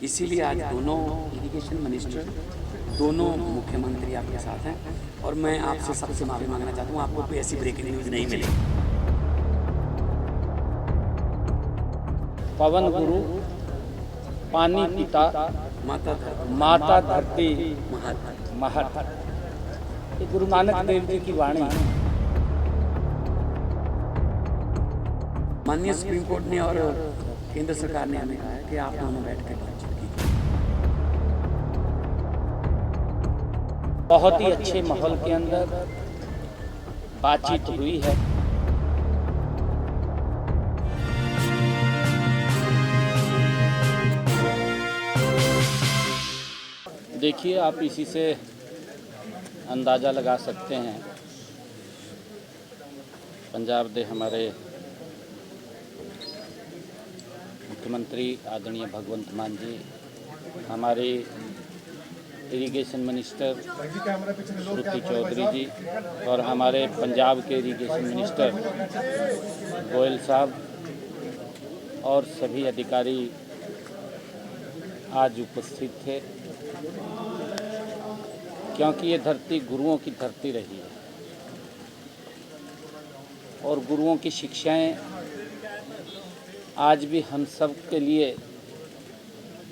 इसीलिए आज दोनों इरिगेशन मिनिस्टर, दोनों मुख्यमंत्री आपके साथ हैं और मैं आपसे सबसे माफ़ी मांगना चाहता हूँ, आपको कोई ऐसी ब्रेकिंग न्यूज़ नहीं मिलेगी। पवन गुरु, पानी पिता, माता धरती महत। ये गुरु नानक देव जी की वाणी है। माननीय सुप्रीम कोर्ट ने और केंद्र सरकार ने हमें कहा है कि आप दोनों बैठ कर बातचीत कीजिए। बहुत ही अच्छे माहौल के अंदर बातचीत हुई है। देखिए, आप इसी से अंदाज़ा लगा सकते हैं, पंजाब दे हमारे मुख्यमंत्री आदरणीय भगवंत मान जी, हमारे इरिगेशन मिनिस्टर श्रुति चौधरी जी और हमारे पंजाब के इरिगेशन मिनिस्टर गोयल साहब और सभी अधिकारी आज उपस्थित थे, क्योंकि ये धरती गुरुओं की धरती रही है और गुरुओं की शिक्षाएं आज भी हम सब के लिए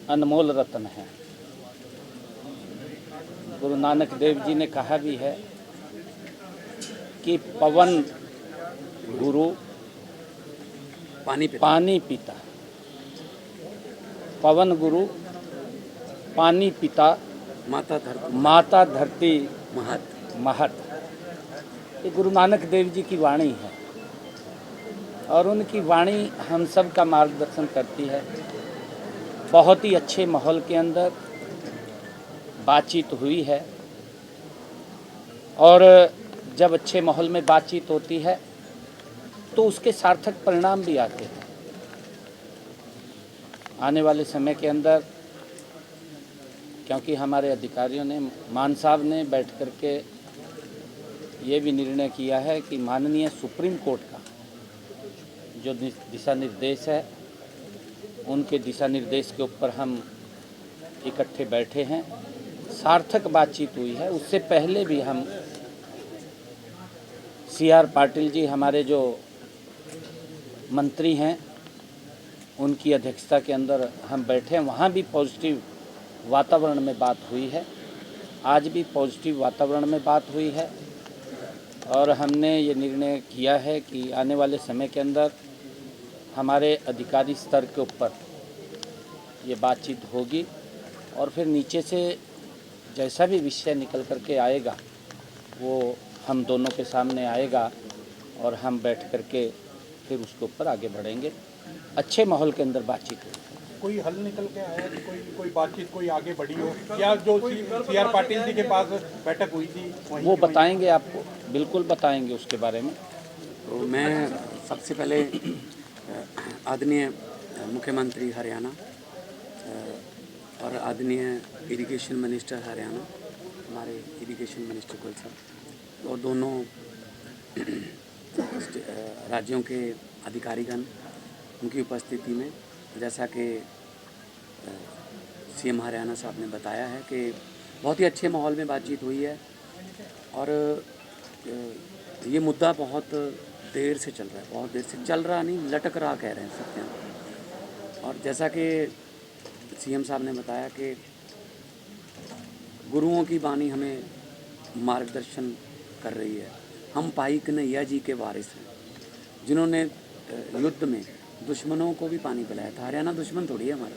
अनमोल रत्न हैं। गुरु नानक देव जी ने कहा भी है कि पवन गुरु, पानी पिता। पवन गुरु, पानी पिता, माता धरती महत। ये गुरु नानक देव जी की वाणी है और उनकी वाणी हम सब का मार्गदर्शन करती है। बहुत ही अच्छे माहौल के अंदर बातचीत हुई है और जब अच्छे माहौल में बातचीत होती है तो उसके सार्थक परिणाम भी आते हैं। आने वाले समय के अंदर, क्योंकि हमारे अधिकारियों ने, मान साहब ने बैठ कर के ये भी निर्णय किया है कि माननीय सुप्रीम कोर्ट का जो दिशा निर्देश है, उनके दिशा निर्देश के ऊपर हम इकट्ठे बैठे हैं, सार्थक बातचीत हुई है। उससे पहले भी हम CR पाटिल जी, हमारे जो मंत्री हैं, उनकी अध्यक्षता के अंदर हम बैठे हैं, वहाँ भी पॉजिटिव वातावरण में बात हुई है। आज भी पॉजिटिव वातावरण में बात हुई है और हमने ये निर्णय किया है कि आने वाले समय के अंदर हमारे अधिकारी स्तर के ऊपर ये बातचीत होगी और फिर नीचे से जैसा भी विषय निकल कर के आएगा वो हम दोनों के सामने आएगा और हम बैठ कर के फिर उसके ऊपर आगे बढ़ेंगे। अच्छे माहौल के अंदर बातचीत होगी। कोई हल निकल के आया कि कोई बातचीत कोई आगे बढ़ी हो, या जो CR पाटिल जी के पास बैठक हुई थी वो बताएंगे, आपको बिल्कुल बताएंगे उसके बारे में। तो मैं सबसे पहले आदरणीय मुख्यमंत्री हरियाणा और आदरणीय इरिगेशन मिनिस्टर हरियाणा, हमारे इरिगेशन मिनिस्टर गोयल साहब और दोनों राज्यों के अधिकारीगण, उनकी उपस्थिति में, जैसा कि CM हरियाणा साहब ने बताया है कि बहुत ही अच्छे माहौल में बातचीत हुई है और ये मुद्दा बहुत देर से चल रहा है, बहुत देर से चल रहा नहीं, लटक रहा कह रहे हैं सब यहाँ। और जैसा कि CM साहब ने बताया कि गुरुओं की वाणी हमें मार्गदर्शन कर रही है। हम भाई कन्हैया जी के वारिस हैं, जिन्होंने युद्ध में दुश्मनों को भी पानी पिलाया था। हरियाणा दुश्मन थोड़ी है हमारा,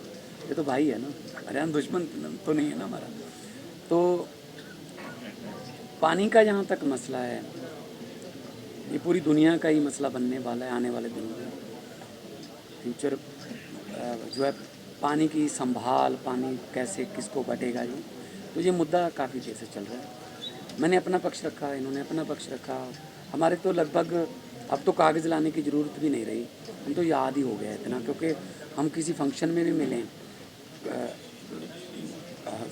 ये तो भाई है ना, हरियाणा दुश्मन तो नहीं है ना हमारा। तो पानी का जहाँ तक मसला है, ये पूरी दुनिया का ही मसला बनने वाला है आने वाले दिनों में। फ्यूचर जो है पानी की संभाल, पानी कैसे किसको बटेगा, तो ये मुद्दा काफ़ी देर से चल रहा है। मैंने अपना पक्ष रखा, इन्होंने अपना पक्ष रखा। हमारे तो लगभग अब तो कागज़ लाने की ज़रूरत भी नहीं रही, हम तो याद ही हो गया इतना, क्योंकि हम किसी फंक्शन में भी मिलें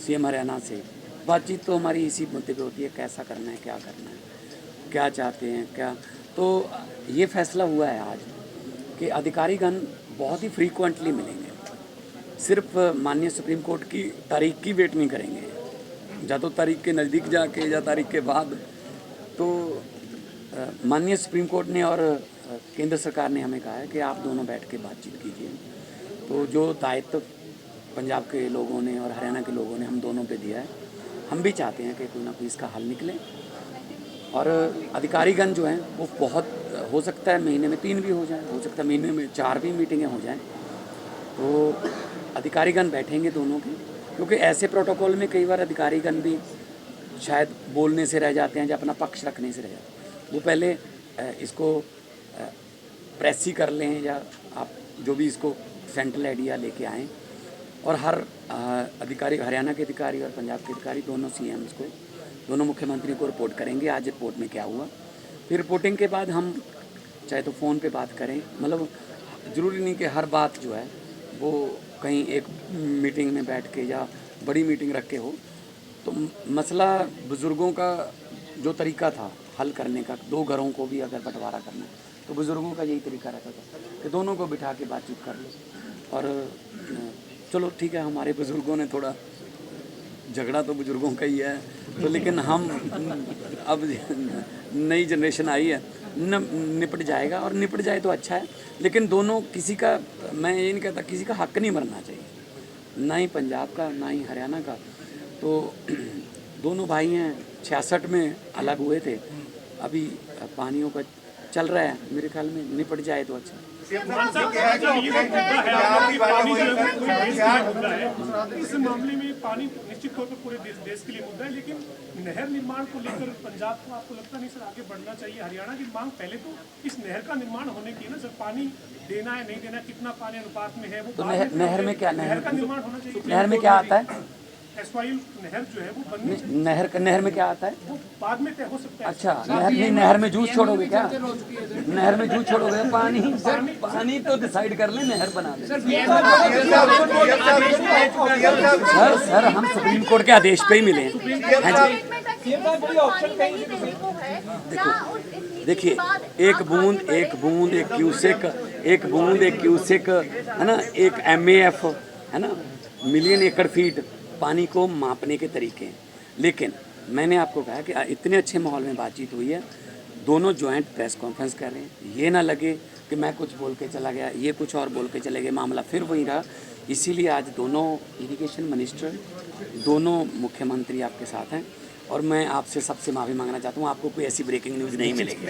CM हरियाणा से, बातचीत तो हमारी इसी मुद्दे पे होती है, कैसा करना है, क्या करना है, क्या चाहते हैं, क्या। तो ये फैसला हुआ है आज कि अधिकारीगण बहुत ही फ्रीक्वेंटली मिलेंगे सिर्फ माननीय सुप्रीम कोर्ट की तारीख की वेट नहीं करेंगे, या तो तारीख के नज़दीक जाके या तारीख के बाद। तो माननीय सुप्रीम कोर्ट ने और केंद्र सरकार ने हमें कहा है कि आप दोनों बैठ के बातचीत कीजिए। तो जो दायित्व पंजाब के लोगों ने और हरियाणा के लोगों ने हम दोनों पे दिया है, हम भी चाहते हैं कि कोई ना कोई इसका हल निकले। और अधिकारीगण जो हैं वो बहुत हो सकता है महीने में 3 भी हो जाए, हो सकता है महीने में 4 भी मीटिंगें हो जाएं। तो अधिकारीगण बैठेंगे दोनों के, क्योंकि ऐसे प्रोटोकॉल में कई बार अधिकारीगण भी शायद बोलने से रह जाते हैं या अपना पक्ष रखने से रह जाते हैं। वो पहले इसको प्रेस ही कर लें, या आप जो भी इसको सेंट्रल आइडिया लेके आएँ। और हर अधिकारी, हरियाणा के अधिकारी और पंजाब के अधिकारी, दोनों CMs को, दोनों मुख्यमंत्री को रिपोर्ट करेंगे आज रिपोर्ट में क्या हुआ। फिर रिपोर्टिंग के बाद हम चाहे तो फ़ोन पे बात करें, मतलब ज़रूरी नहीं कि हर बात जो है वो कहीं एक मीटिंग में बैठ के या बड़ी मीटिंग रख के हो। तो मसला बुज़ुर्गों का जो तरीका था हल करने का, 2 घरों को भी अगर बंटवारा करना तो बुज़ुर्गों का यही तरीका रहता था कि दोनों को बिठा के बातचीत कर लो। और चलो ठीक है, हमारे बुज़ुर्गों ने थोड़ा, झगड़ा तो बुज़ुर्गों का ही है, तो लेकिन हम अब नई जनरेशन आई है, निपट जाएगा। और निपट जाए तो अच्छा है, लेकिन दोनों, किसी का, मैं ये नहीं कहता किसी का हक नहीं मरना चाहिए, ना ही पंजाब का ना ही हरियाणा का। तो दोनों भाई हैं, 66 में अलग हुए थे, अभी पानियों का चल रहा है, मेरे ख्याल में निपट जाए तो अच्छा। इस मामले में पानी निश्चित तौर पर पूरे देश के लिए मुद्दा है, लेकिन नहर निर्माण को लेकर पंजाब को आपको लगता नहीं सर आगे बढ़ना चाहिए? हरियाणा की मांग पहले तो इस नहर का निर्माण होने की है ना सर, पानी देना है नहीं देना, कितना पानी अनुपात में है वो। तो नहर में क्या, नहर का निर्माण होना चाहिए। नहर में क्या आता है? एस्वाइल नहर जो है वो बननी चाहिए। नहर में क्या आता है? वो बाद में तय हो सकता है। अच्छा, नहर में जूस छोड़ोगे क्या? नहर में जूस छोड़ोगे? पानी तो डिसाइड कर ले, नहर बना दे। सर हम सुप्रीम कोर्ट के आदेश पे ही मिले हैं। देखिए, एक बूंद एक क्यूसेक है ना, एक MAF है ना, मिलियन एकड़ फीट पानी को मापने के तरीके हैं। लेकिन मैंने आपको कहा कि इतने अच्छे माहौल में बातचीत हुई है, दोनों जॉइंट प्रेस कॉन्फ्रेंस कर रहे हैं, ये ना लगे कि मैं कुछ बोल के चला गया, ये कुछ और बोल के चले गए, मामला फिर वही रहा। इसीलिए आज दोनों इरिगेशन मिनिस्टर, दोनों मुख्यमंत्री आपके साथ हैं, और मैं आपसे सबसे माफ़ी मांगना चाहता हूँ, आपको कोई ऐसी ब्रेकिंग न्यूज़ नहीं मिलेगी।